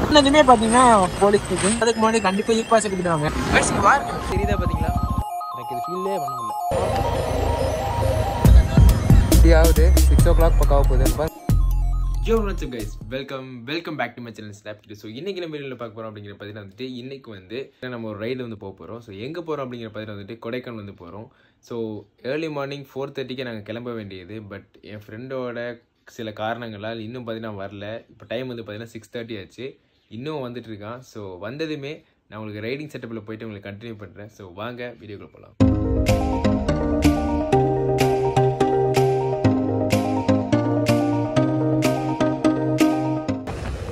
இன்னதுமே பார்த்தீங்கன்னா போலீஸ் இருக்கு. அதுக்கு முன்னாடி கண்டிப்பாக பாஸ் எடுத்துட்டாங்க. தெரியுதா பார்த்தீங்களா? எனக்கு இது ஃபீல்லே பண்ண முடியல. 6 o'clock பக்காவ போகுது. Yo, what's up guys? Welcome back to my channel Snap Kid. So இன்னைக்கு நம்ம வீடியோல பார்க்க போறோம் அப்படிங்கிற பார்த்தீங்கன்னா வந்துட்டு இன்னைக்கு வந்து நம்ம ஒரு ரைடு வந்து போக போறோம். ஸோ எங்கே போகிறோம் அப்படிங்கிற பார்த்தீங்கன்னா வந்துட்டு கொடைக்கானல் வந்து போகிறோம். ஸோ ஏர்லி மார்னிங் 4:30க்கு நாங்கள் கிளம்ப வேண்டியது. பட் என் ஃப்ரெண்டோட சில காரணங்களால் இன்னும் பார்த்தீங்கன்னா வரல. இப்போ டைம் வந்து பார்த்தீங்கன்னா 6:30 ஆச்சு. இன்னும் வந்துட்டு இருக்கான். ஸோ வந்ததுமே நான் உங்களுக்கு ரைடிங் செட்டப்பில் போயிட்டு உங்களுக்கு கண்டினியூ பண்ணுறேன். ஸோ வாங்க வீடியோக்குள்ள போகலாம்.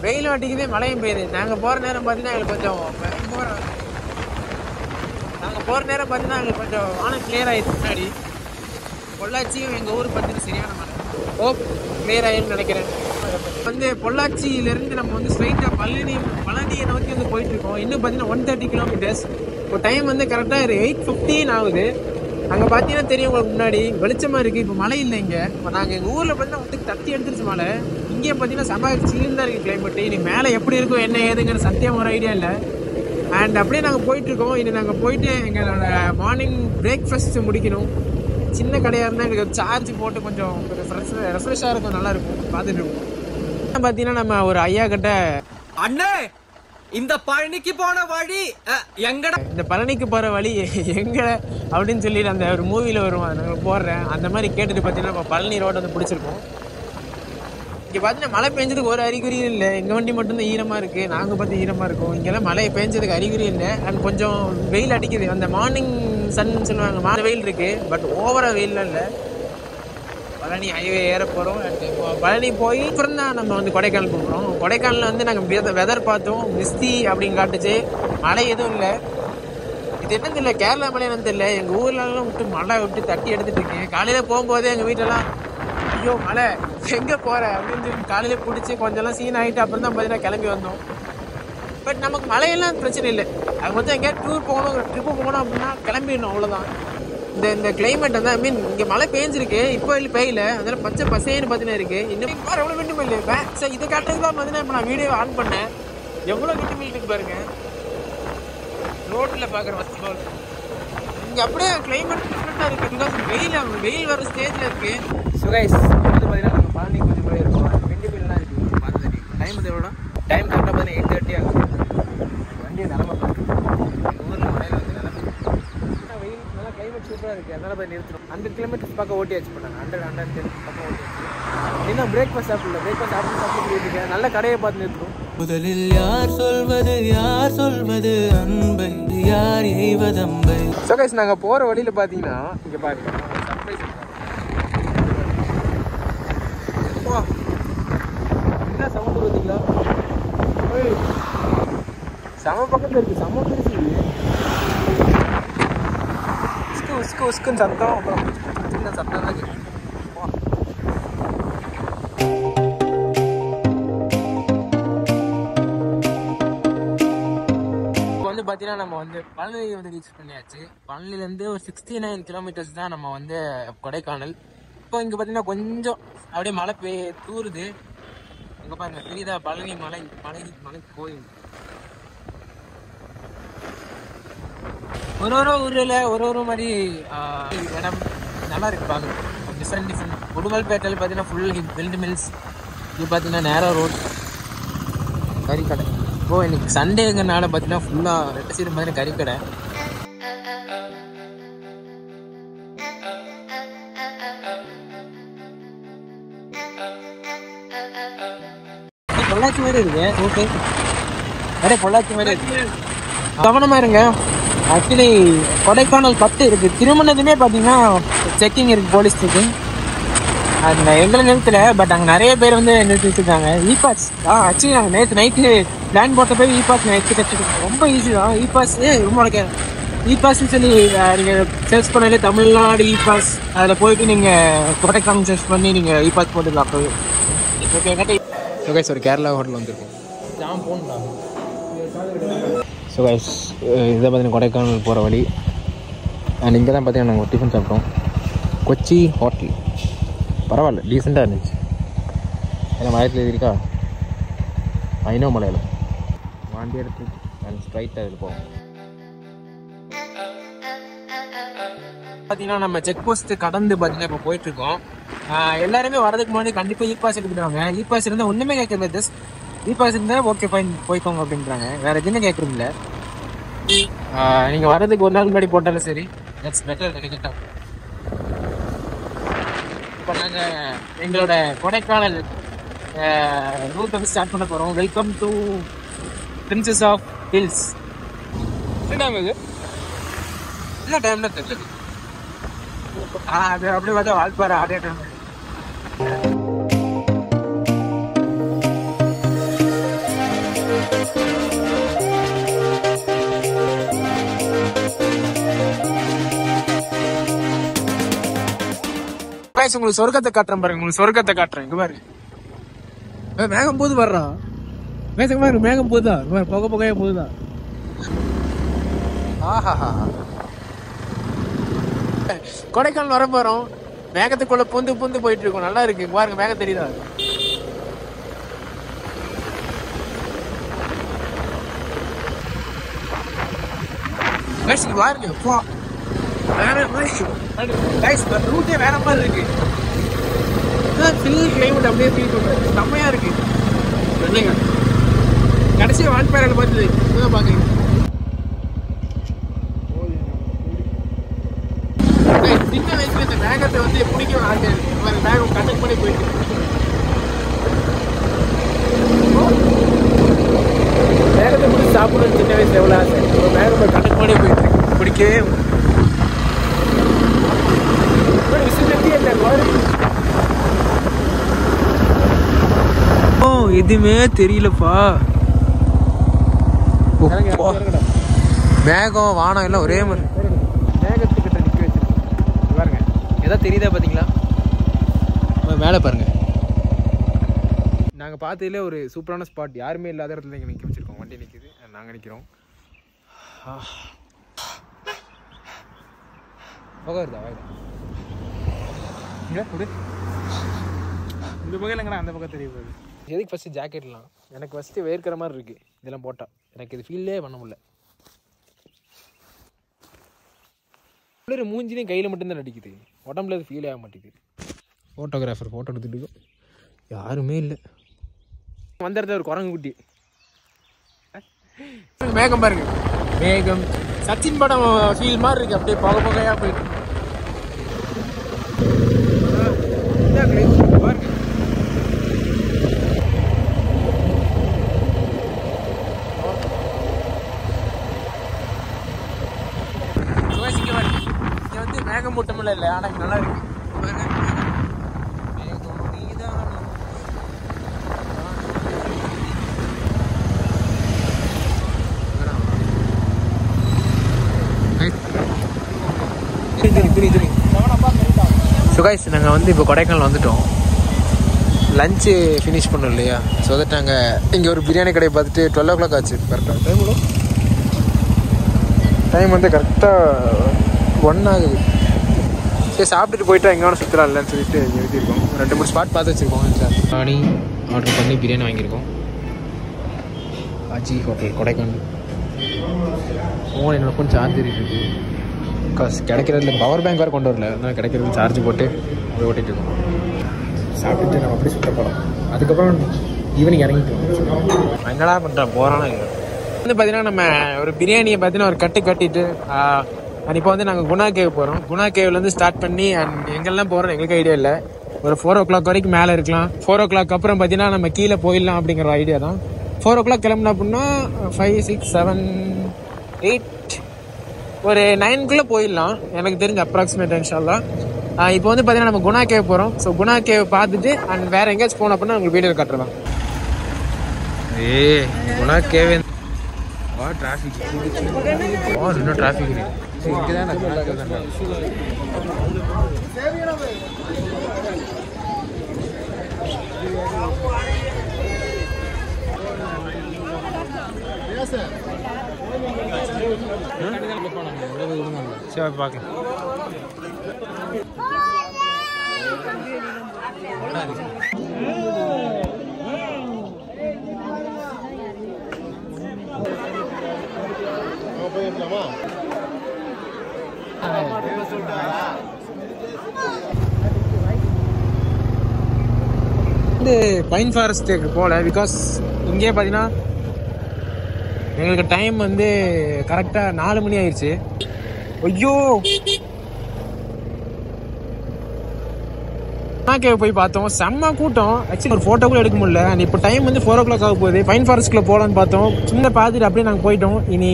வெயில் அடிக்குது, மழையும் பெய்யுது. நாங்கள் போகிற நேரம் பார்த்தீங்கன்னா எங்களுக்கு கொஞ்சம் வானம் கிளியர் ஆகிடுச்சு. முன்னாடி பொள்ளாச்சியும் எங்கள் ஊர் பார்த்தீங்கன்னா சரியான மழை. கிளியர் ஆகிடுன்னு நினைக்கிறேன். வந்து பொள்ளாச்சியிலேருந்து நம்ம வந்து ஸ்ட்ரைட்டாக பழனியை நோக்கி வந்து போயிட்டுருக்கோம். இன்னும் பார்த்தீங்கன்னா 130 கிலோமீட்டர்ஸ். இப்போ டைம் வந்து கரெக்டாக 8:15 ஆகுது. அங்கே பார்த்தீங்கன்னா தெரியும் உங்களுக்கு, முன்னாடி வெளிச்சமாக இருக்குது. இப்போ மழை இல்லை இங்கே. இப்போ நாங்கள் எங்கள் ஊரில் பார்த்தீங்கன்னா வந்து தட்டி எடுத்துருச்சு மழை. இங்கேயும் பார்த்தீங்கன்னா செம்ம சில்லுன்னு தான் இருக்குது கிளைமேட்டு. இனி மேலே எப்படி இருக்கும் என்ன ஏதுங்கிற சத்தியம் ஒரு ஐடியா இல்லை. அண்ட் அப்படியே நாங்கள் போயிட்டுருக்கோம். இனி நாங்கள் போயிட்டு எங்களோட மார்னிங் பிரேக்ஃபாஸ்ட்டு முடிக்கணும். சின்ன கடையாக இருந்தால் எனக்கு சார்ஜ் போட்டு கொஞ்சம் ரெஃப்ரெஷ்ஷாக இருக்கும், நல்லாயிருக்கும். பார்த்துட்டு இருக்கோம். பார்த்தீங்கன்னா நம்ம ஒரு ஐயா கிட்ட, அண்ணே இந்த பழனிக்கு போன வழி எங்கட, இந்த பழனிக்கு போகிற வழி எங்கட அப்படின்னு சொல்லிட்டு அந்த ஒரு மூவியில் வருவான், நாங்கள் போடுறேன். அந்த மாதிரி கேட்டுட்டு பார்த்தீங்கன்னா இப்போ பழனி ரோடு வந்து பிடிச்சிருக்கோம். இங்கே பார்த்தீங்கன்னா மழை பெஞ்சதுக்கு ஒரு அறிகுறியும் இல்லை. எங்கள் வண்டி மட்டும்தான் ஈரமாக இருக்குது. நாங்கள் பார்த்து ஈரமாக இருக்கோம். இங்கெல்லாம் மழை பெஞ்சதுக்கு அறிகுறி இல்லை. அண்ட் கொஞ்சம் வெயில் அடிக்குது. அந்த மார்னிங் சன் சொல்லுவாங்க, மாலை வெயில் இருக்குது. பட் ஓவராக வெயிலாம் இல்லை. பழனி ஹைவே ஏற போகிறோம். இப்போ பழனி போய் அப்புறம் தான் நம்ம வந்து கொடைக்கானல் போகிறோம். கொடைக்கானலில் வந்து நாங்கள் வெதர் பார்த்தோம். மிஸ்தி அப்படின்னு காட்டுச்சு. மழை எதுவும் இல்லை. இது என்னன்னு தெரியல, கேரளா மழை என்னன்னு தெரியல. எங்கள் ஊர்லலாம் விட்டு மழை விட்டு தட்டி எடுத்துகிட்டு இருக்கேன். காலையில் போகும்போது எங்கள் வீட்டெல்லாம் ஐயோ மழை எங்கே போகிற அப்படின்னு சொல்லி காலையில் பிடிச்சி கொஞ்சம்லாம் சீன் ஆகிட்டு அப்புறம் தான் பார்த்தீங்கன்னா கிளம்பி வந்தோம். பட் நமக்கு மழையெல்லாம் பிரச்சனை இல்லை. அது வந்து எங்கேயா ட்ரிப்பு போகணும் அப்படின்னா கிளம்பிடணும், அவ்வளோதான். இந்த கிளைமேட் வந்து இங்கே மழை பெஞ்சிருக்கு. இப்போ இல்லை பெய்யல. அதனால் பச்சை பசேன்னு பார்த்தீங்கன்னா இருக்குது. இன்னும் எவ்வளோ விண்டு மில் சார் இதை காட்டுறது தான் பார்த்தீங்கன்னா இப்போ நான் வீடியோ ஆன் பண்ணேன். எவ்வளோ விண்டு மில் இருக்கு பாருங்கள். ரோட்டில் பார்க்குற வசதி இங்கே அப்படியே கிளைமேட் டிஃப்ரெண்ட்டாக இருக்குது. பிகாஸ் வெயில் வர ஸ்டேஜில் இருக்குது. ஸோ கைஸ் வந்து பார்த்தீங்கன்னா நம்ம பழனி கொஞ்சம் கூட இருக்கும். விண்டு மில்லாம் இருக்குது. பார்த்து டைம் வந்து எவ்வளோ, டைம் கரெக்டாக பார்த்தீங்கன்னா 8:30 ஆகுது. வண்டியை நிலமை எங்கள் ஊரில் மழையில் வந்து நிலமை வெயில் நல்லா கிளைமேட் சூப்பராக இருக்குது. அதனால் போய் நிறுத்தணும். 100 கிலோமீட்டர்ஸ் பக்கம் ஓட்டியாச்சு பண்ணாங்க. 100 பக்கம் ஓட்டியாச்சு. இன்னும் பிரேக்ஃபாஸ்ட் சாப்பிடல. பிரேக்ஃபாஸ்ட் சாப்பிட்டு நல்ல கடையை பார்த்து நிறுத்தணும். முதலில் யார் சொல்வது அன்பை, யார் எய்வதம்பை. ஸோ கைஸ் நாங்கள் போகிற வழியில் பார்த்தீங்கன்னா இங்கே பாருங்க சர்ப்ரைஸ் என்ன சவுண்டு பார்த்தீங்களா? செம பக்கத்தில் இருக்குது. செம பெருசு உஸ்குன்னு சத்தம். அப்புறம் சின்ன சத்தம் தான் இருக்குது. வந்து பார்த்தீங்கன்னா நம்ம வந்து பழனி வந்து ரீச் பண்ணியாச்சு. பழனிலேருந்து ஒரு 69 கிலோமீட்டர்ஸ் தான் நம்ம வந்து கொடைக்கானல். இப்போ இங்கே பார்த்தீங்கன்னா கொஞ்சம் அப்படியே மழை தூருது. இங்கே பாருங்கள் தெரியுதா, பழனி மலை கோயில். ஒரு ஊரில் ஒரு மாதிரி இடம் நல்லா இருக்குது பார்க்குறது. டிஃப்ரெண்ட் உடுமல்பேட்டையில் பார்த்தீங்கன்னா ஃபுல் வில்டு மில்ஸ். இது பார்த்தீங்கன்னா நேரா ரோட், கறிக்கடை. இப்போ இன்னைக்கு சண்டேங்கிறனால பார்த்தீங்கன்னா ஃபுல்லாக ரெட்டை சீடு மாதிரி கறிக்கடை. பொள்ளாச்சி மாதிரி இருக்கு. ஓகே, நிறைய பொள்ளாச்சி மாதிரி இருக்கு. கவனமாக இருங்க. ஆக்சுவலி கொடைக்கானல் 10 இருக்குது. திருமணத்துமே பார்த்தீங்கன்னா செக்கிங் இருக்குது, போலீஸ் செக்கிங். அந்த எங்களை நிறுத்தல. பட் அங்கே நிறைய பேர் வந்து நிறுத்திட்டுருக்காங்க. இபாஸ் ஆக்சுவலி நாங்கள் நேற்று நைட்டு பிளான் போட்ட போய் இபாஸ் கற்றுக்கிட்டோம். ரொம்ப ஈஸி தான் இபாஸ். ரொம்ப இபாஸ்ன்னு சொல்லி நீங்கள் சர்ச் பண்ணாலே தமிழ்நாடு இபாஸ், அதில் போயிட்டு நீங்கள் கொடைக்கானல் சர்ச் பண்ணி நீங்கள் இபாஸ் போட்டுக்கலாம். அப்போவே ஓகே கேட்டே. ஸோ கைஸ் ஒரு கேரளா ஹோட்டல் வந்துருக்கோம். ஜாம் போகணும். ஸோ கைஸ் இதை பார்த்தீங்கன்னா கொடைக்கானல் போகிற வழி. அண்ட் இங்கே தான் பார்த்தீங்கன்னா நாங்கள் ஒரு டிஃபன் சாப்பிட்டோம். கொச்சி ஹோட்டல் பரவாயில்ல, டீசெண்டாக இருந்துச்சு. ஏன்னா மயத்தில் இருக்கா ஐநோ மலையாளம் வண்டி எடுத்து ஸ்ட்ரைட்டாக அதில் போவோம். பார்த்தீங்கன்னா நம்ம செக் போஸ்ட் கடந்து பார்த்தீங்கன்னா இப்போ போயிட்டுருக்கோம். எல்லாருமே வரதுக்கு முன்னாடி கண்டிப்பாக இ பாஸ் எடுத்துக்கிட்டாங்க. இ பாஸ் இருந்தால் ஒன்றுமே கேட்கறது, ஜஸ்ட் இ பாஸ் இருந்தால் ஓகே ஃபைன் போய்க்கோங்க அப்படின்றாங்க. வேறு எதுவுமே கேட்குறதில்ல. நீங்கள் வரதுக்கு ஒரு நாள் முன்னாடி போட்டாலும் சரி, தட்ஸ் பெட்டர் நினைக்கிட்டோம். இப்போ நாங்கள் எங்களோட கொடைக்கானல் ரூட் வந்து ஸ்டார்ட் பண்ண போகிறோம். Welcome to princess of hills. என்ன டைம் இது? என்ன டைம்ல தெரியல. அது அப்படியே பார்த்தா வால்பாறை அதே டைம். உங்களுக்கு சொர்க்கத்தை காட்டுறேன் பாருங்க. உங்களுக்கு சொர்க்கத்தை காட்டுறேன். இங்க பாரு, மேகம் போது வர்றா. மேகம் போகுதா? புகை புகையா போகுதா? ஆஹா, கொடைக்கானல் வர போறோம். மேகத்துக்குள்ள பூந்து போயிட்டு இருக்கோம். நல்லா இருக்கு பாருங்க. மேகம் தெரியுதா? பாருங்க ரூட்டே வேற மாதிரி இருக்கு. கிளைமேட் அப்படியே ஃபீல் பண்றேன். செம்மையா இருக்கு. கடைசியா வால்பாறையில பார்த்தது இப்பதான் பாக்குறீங்க. சின்ன வயசுல இந்த மேகத்தை வந்து பிடிக்கும் ஆசை. மேகம் கண்டக்ட் பண்ணி போயிட்டு மேகத்தை பிடிச்சி சாப்பிடணும். சின்ன வயசுல எவ்வளவு ஆசை. மேகம் கண்டக்ட் பண்ணி போயிட்டு பிடிக்கவே எதுவுமே தெரியலப்பா. மேகம் வானம் எல்லாம் ஒரே மாதிரி. மேகத்துக்கிட்ட நிற்க வச்சிருக்கு பாருங்க. ஏதாவது தெரியுதா பார்த்தீங்களா? மேலே பாருங்க. நாங்கள் பார்த்ததுல ஒரு சூப்பரான ஸ்பாட், யாருமே இல்லாத இடத்துல இங்கே நிற்க வச்சிருக்கோம். வண்டி நிற்கிது, நாங்கள் நிற்கிறோம். புகை வருதா? வாய்தா இந்த பக்கம் இல்லைங்கண்ணா, அந்த பக்கம் தெரிய போகுது. எதுக்கு ஃபஸ்ட்டு ஜாக்கெட்லாம்? எனக்கு ஃபஸ்ட்டு வேர்க்கிற மாதிரி இருக்குது இதெல்லாம் போட்டால். எனக்கு இது ஃபீல்லே பண்ண முடியல. குளிர் மூஞ்சிலையும் கையில் மட்டும்தான் நடிக்குது, உடம்புல அது ஃபீல் ஆக மாட்டேங்குது. ஃபோட்டோகிராஃபர் ஃபோட்டோ எடுத்துட்டு யாருமே இல்லை. வந்த இடத்துல ஒரு குரங்கு குட்டி. மேகம் பாருங்க. மேகம் சச்சின் படம் ஃபீல் மாதிரி இருக்கு. அப்படியே புகையா போயிட்டு பாருங்க. இங்க வந்து மேகமூட்டமெல்லாம் இல்லை, ஆனா நல்லா இருக்கு. ஸோ கைஸ், நாங்கள் வந்து இப்போ கொடைக்கானல் வந்துட்டோம். லஞ்சு ஃபினிஷ் பண்ணோம் இல்லையா? ஸோ தட் நாங்கள் இங்கே ஒரு பிரியாணி கடையை பார்த்துட்டு 12 o'clock ஆச்சு. கரெக்டாக டைம் வந்து கரெக்டாக 1 ஆகுது. சரி, சாப்பிட்டுட்டு போயிட்டா எங்கே வேணும் சுற்றுலா இல்லைன்னு சொல்லிட்டு எழுதியிருக்கோம். 2-3 ஸ்பாட் பார்த்து வச்சுருக்கோம். பிரியாணி ஆர்டர் பண்ணி பிரியாணி வாங்கியிருக்கோம். ஆஜி ஹோட்டல் கொடைக்கானல். ஃபோன் என்னோட ஃபோன் சார்ஜர் இருக்குது. காசு கிடைக்கிறதுல பவர் பேங்க் வேறு கொண்டு வரல, அதனால் கிடைக்கிறது சார்ஜ் போட்டு அதை ஓட்டிகிட்டு இருக்கோம். சாப்பிட்டுட்டு நம்ம அப்படி சுற்ற போகிறோம். அதுக்கப்புறம் ஈவினிங் இறங்கிட்டு என்னடா பண்ணுறேன் போகிறானா இல்லை வந்து பார்த்தீங்கன்னா, நம்ம ஒரு பிரியாணியை பார்த்தீங்கன்னா ஒரு கட்டிட்டு இப்போ வந்து நாங்கள் குணா கேவ் போகிறோம். குணா கேவ்லேருந்து ஸ்டார்ட் பண்ணி அண்ட் எங்கெல்லாம் போகிறோம் எங்களுக்கு ஐடியா இல்லை. ஒரு 4 o'clock வரைக்கும் மேலே இருக்கலாம். 4 o'clock அப்புறம் பார்த்தீங்கன்னா நம்ம கீழே போயிடலாம் அப்படிங்கிற ஐடியா தான். 4 o'clock கிளம்புனா அப்படின்னா 5, 6, 7, 8 ஒரு 9க்குள்ளே போயிடலாம் எனக்கு தெரிஞ்ச அப்ராக்சிமேட் இன்ஷால்லா. இப்போ வந்து பார்த்தீங்கன்னா நம்ம குணா கேவ் போகிறோம். ஸோ குணா கேவ் பார்த்துட்டு அண்ட் வேறு எங்கேயாச்சும் போனோம் அப்படின்னா உங்களுக்கு வீடியோ காட்டுறோம். குணா கேவ் டிராஃபிக் இன்னும் டிராஃபிக் இருக்கு. இங்கே தான் குணா கேவ் தான். சரி பார்க்கலாம். வந்து பைன் ஃபாரஸ்ட்டுக்கு போகல. பிகாஸ் இங்கே பார்த்தீங்கன்னா எங்களுக்கு டைம் வந்து கரெக்டாக 4 மணி ஆயிடுச்சு. ஐயோ கேவ் போய் பார்த்தோம், செம்ம கூட்டம். ஆக்சுவலி ஒரு ஃபோட்டோ கூட எடுக்க முடியல. அண்ட் இப்போ டைம் வந்து 4 o'clock ஆக போகுது. பைன் ஃபாரஸ்ட்டில் போகலான்னு பார்த்தோம், சின்ன பார்த்துட்டு அப்படியே நாங்கள் போயிட்டோம். இனி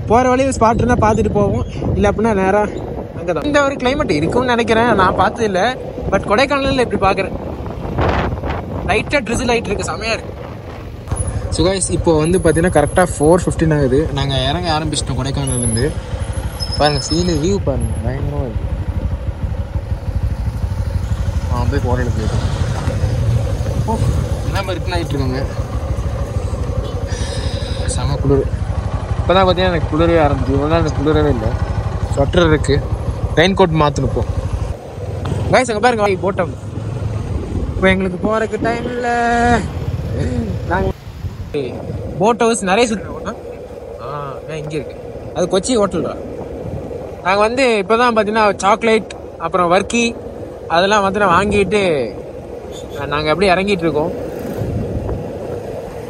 போகிற வழியில் ஸ்பாட் இருந்தால் பார்த்துட்டு போவோம், இல்லை அப்படின்னா நேராக அங்கே தான். இந்த ஒரு கிளைமேட் இருக்கும்னு நினைக்கிறேன், நான் பார்த்தது இல்லை. பட் கொடைக்கானலில் இப்படி பார்க்குறேன், லைட்டாக ட்ரிசில் லைட் இருக்குது, செம்மையாக இருக்குது. ஸோ கைஸ் இப்போ வந்து பார்த்தீங்கன்னா கரெக்டாக 4:15 ஆகுது. நாங்கள் இறங்க ஆரம்பிச்சிட்டோம் கொடைக்கானல்லேருந்து. பாருங்கள் சீலு வியூ பாருங்கள், பயங்கரமாக இருக்குது. போய் போராட போயிட்டோம். எல்லாம் ரிட்டன் ஆகிட்டு இருக்காங்க. செம குளிர். இப்போ தான் பார்த்தீங்கன்னா எனக்கு குளிரவே ஆரம்பிச்சு. இவ்வளோ எனக்கு குளிரவே இல்லை. ஸ்வெட்டர் இருக்குது, ரெயின் கோட் மாற்றணுப்போம். கைஸ் அங்கே பாருங்க போட்டோம். இப்போ எங்களுக்கு போகிறதுக்கு டைம் இல்லை. நாங்கள் போட் ஹவுஸ் நிறைய சுற்றுவோம். இங்கே இருக்குது, அது கொச்சி ஹோட்டல் தான். நாங்கள் வந்து இப்போ தான் பார்த்தீங்கன்னா சாக்லேட் அப்புறம் வர்க்கி அதெல்லாம் வந்து நான் வாங்கிட்டு நாங்கள் அப்படியே இறங்கிட்டு இருக்கோம்.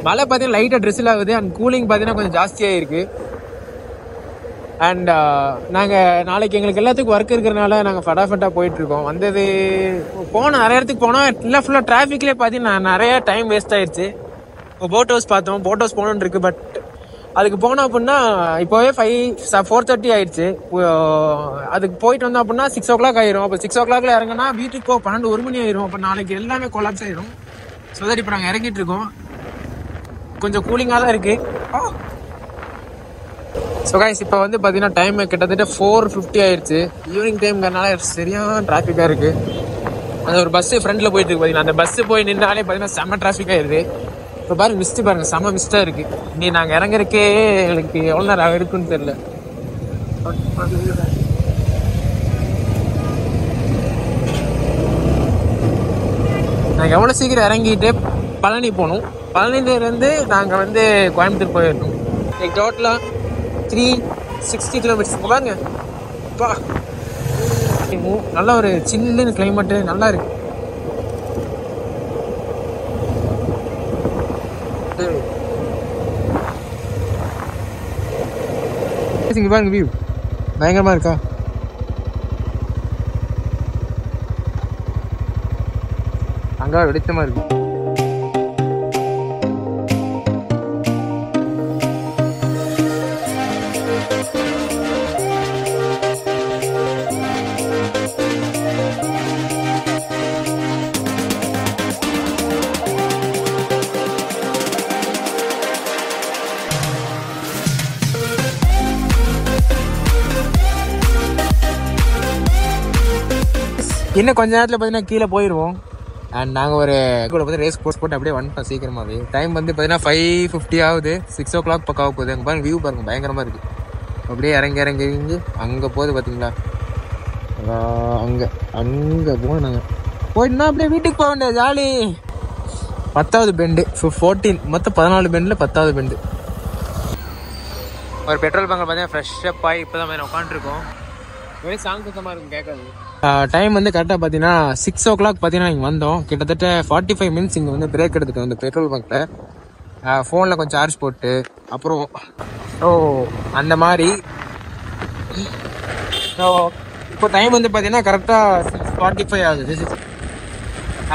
மழை பார்த்தீங்கன்னா லைட்டாக ட்ரெஸ்ஸில் ஆகுது. அண்ட் கூலிங் பார்த்தீங்கன்னா கொஞ்சம் ஜாஸ்தியாக இருக்குது. அண்ட் நாங்கள் நாளைக்கு எங்களுக்கு எல்லாத்துக்கும் ஒர்க் இருக்கிறனால நாங்கள் ஃபட்டாஃபட்டாக போயிட்டுருக்கோம். வந்தது போனோம், நிறைய இடத்துக்கு போனோம். இல்லை ஃபுல்லாக டிராஃபிக்லேயே பார்த்தீங்கன்னா நிறைய டைம் வேஸ்ட் ஆயிடுச்சு. இப்போ போட் ஹவுஸ் பார்த்தோம், போட் ஹவுஸ் போகணுன்னு இருக்குது. பட் அதுக்கு போனோம் அப்படின்னா இப்போவே 4:30 ஆயிடுச்சு. அதுக்கு போயிட்டு வந்தோம் அப்படின்னா 6 o'clock ஆயிரும். அப்போ 6 o'clockல இறங்கினா வீட்டுக்கு 12 1 மணி ஆயிரும். அப்போ நாளைக்கு எல்லாமே கொலாப்ஸ் ஆயிரும். ஸோ தட் இப்போ நாங்கள் இறங்கிட்டு இருக்கோம். கொஞ்சம் கூலிங்காக தான் இருக்குது. ஸோ கைஸ் இப்போ வந்து பார்த்தீங்கன்னா டைம் கிட்டத்தட்ட 4:50 ஆயிடுச்சு. ஈவினிங் டைம்ங்கிறனால சரியான டிராஃபிக்காக இருக்குது. அந்த ஒரு பஸ்ஸு ஃப்ரண்ட்டில் போயிட்டு இருக்கு பார்த்தீங்கன்னா, அந்த பஸ்ஸு போய் நின்றாலே பார்த்தீங்கன்னா செம்ம டிராஃபிக் ஆயிடுது. இப்போ பாருங்க மிஸ்ட்டு பாருங்கள், செம்ம மிஸ்ட்டாக இருக்குது. நீ நாங்கள் இறங்குறக்கே எங்களுக்கு எவ்வளோ நேரம் இருக்குன்னு தெரியல. நாங்கள் எவ்வளோ சீக்கிரம் இறங்கிட்டு பழனி போகணும். பழனிலேருந்து நாங்கள் வந்து கோயம்புத்தூர் போயிடணும். டோட்டலாக 360 கிலோமீட்டர்ஸ். பாருங்க பா, நல்ல ஒரு சில்லுன்னு கிளைமேட்டு நல்லா இருக்கு. இங்க பாருங்க வியூ பயங்கரமா இருக்கா. அங்க வெளிச்சமா இருக்கு. இன்னும் கொஞ்ச நேரத்தில் பார்த்தீங்கன்னா கீழே போயிடுவோம். அண்ட் நாங்கள் ஒரு கூட வந்து ரேஸ் போஸ்ட் போட்டு அப்படியே வந்துட்டோம் சீக்கிரமாகவே. டைம் வந்து பார்த்தீங்கன்னா 5:50 ஆகுது. 6 o'clock பக்கம் ஆக போகுது. அங்கே பாருங்க வியூ பாருங்கள், பயங்கரமாக இருக்குது. அப்படியே இறங்கி அங்கே போகுது பார்த்தீங்களா. அங்கே போகணும். நாங்கள் போயிட்டுனா அப்படியே வீட்டுக்கு போக வேண்டிய ஜாலி. 10வது பெண்டு 14, மொத்தம் 14 பெண்டில் 10வது பெண்டு. ஒரு பெட்ரோல் பங்கில் பார்த்தீங்கன்னா ஃப்ரெஷ்ஷப் ஆகி இப்போ தான் உட்காந்துருக்கோம். ஒரே சாங் சுத்தமாக இருக்கும், கேட்காது. டைம் வந்து கரெக்டாக பார்த்தீங்கன்னா 6 o'clock பார்த்தீங்கன்னா இங்கே வந்தோம். கிட்டத்தட்ட 45 minutes இங்கே வந்து பிரேக் எடுத்துட்டோம் இந்த பெட்ரோல் பங்க்கில். ஃபோனில் கொஞ்சம் சார்ஜ் போட்டு அப்புறம் அந்த மாதிரி. ஸோ இப்போ டைம் வந்து பார்த்தீங்கன்னா கரெக்டாக 6:45 ஆகுது.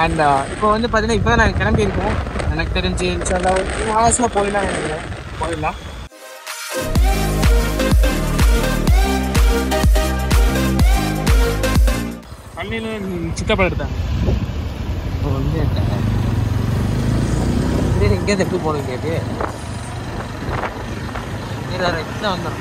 அண்ட் இப்போ வந்து பார்த்தீங்கன்னா இப்போ தான் நாங்கள் கிளம்பியிருக்கோம். எனக்கு தெரிஞ்சு இன்ஷால்லா 2 hours போயிடலாம். பள்ளியில் சித்தப்பா எடுத்தாங்க. இப்போ வந்து எங்கேயாவது எடுத்து போகணும். கேட்டு வந்துடும்.